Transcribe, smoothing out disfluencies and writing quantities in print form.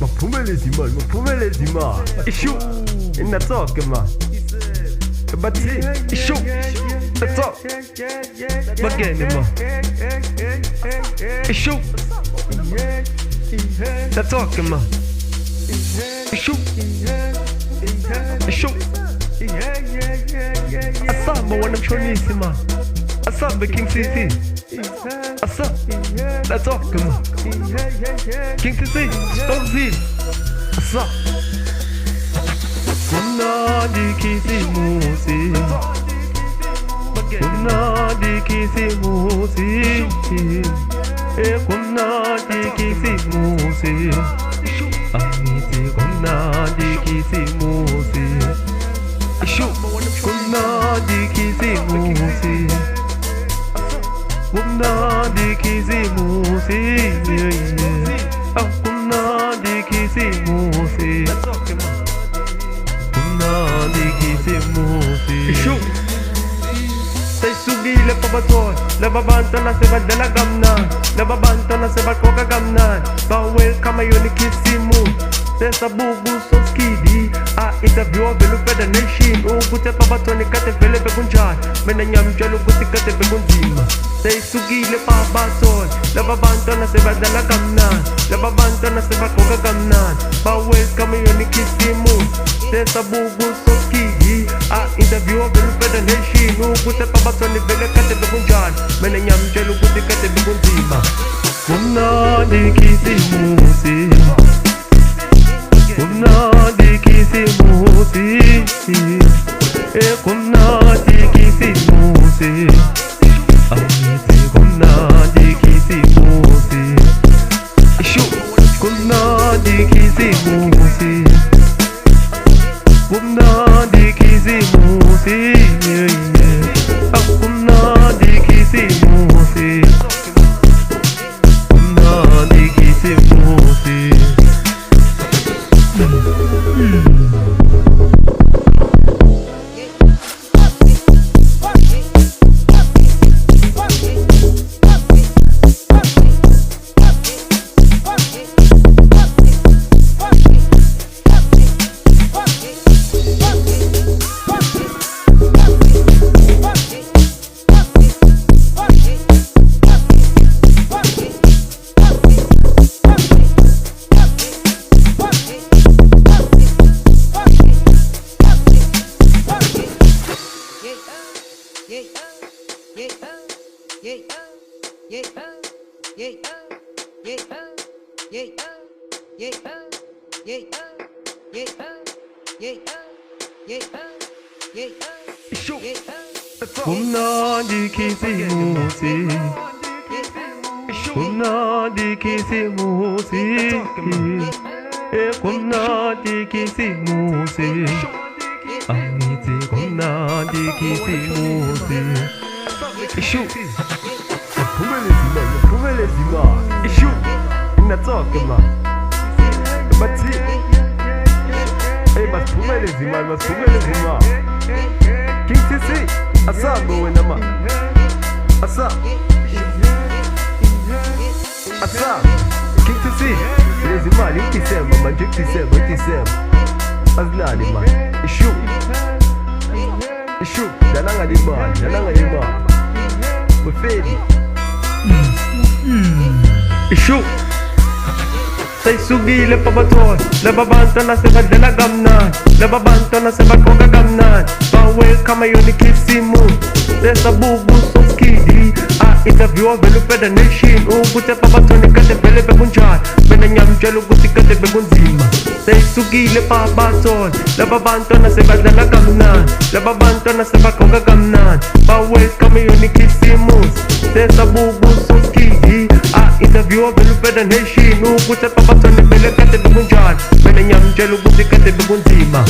Maphumelezima ishu inatoka ma kabati ishu tato bageni ma ishu tatoka ma ishu asamba wanamshonisi asamba King CC asa tatoka ma King CC Stormzy asa kuna dikisimusi kuna dikisimusi kuna dikisimusi amiti kuna dikisimusi kuna dikisimusi kuna dikisimusi kuna dikisimusi Say sugi le pabaton, le babanta na seba de la gamna, le babanta na seba koka gamna. Bawel kama yoni kisimu, se sabugu so skidi. A interview velu peda nation, gute pabaton kate vele begunjan, mena nyam jalu guti kate begunzima. Say sugi le pabaton, le babanta na seba de la gamna, le babanta na seba koka gamna. Bawel kama yoni kisimu, se sabugu so skidi. A interview velu peda nation, gute pabaton vele kate begunjan, mena nyam jalu guti kate begunzima. Kuna dikisimusi, kuna dikisimusi, kuna dikisimusi, amiti kuna dikisimusi, kuna dikisimusi, kuna dikisimusi, kuna dikisimusi. Kuna dikisimusi, kuna dikisimusi, kuna dikisimusi, amiti kuna dikisimusi. Ishu, Maphumelezima, ishu inatoka ma kabati. Maphumelezima King CC asa going ma asa King CC lezima likisema majikisema azlali ma ishu dalanga lima mufedi ishu Say sugi le pabaton, le babanta na seba de la gamna, le babanta na seba koka gamna. Bawel kama yoni kisimu, se sabugu so skidi. A interview velu peda nation, gute pabaton kate vele begunjan, mena nyam jalu guti kate begunzima. Say sugi le pabaton, le babanta na seba de la gamna, le babanta na seba koka gamna. Bawel kama yoni kisimu, se sabugu so skidi. A interview velu peda nation, gute pabaton vele kate begunjan, mena nyam jalu guti kate begunzima.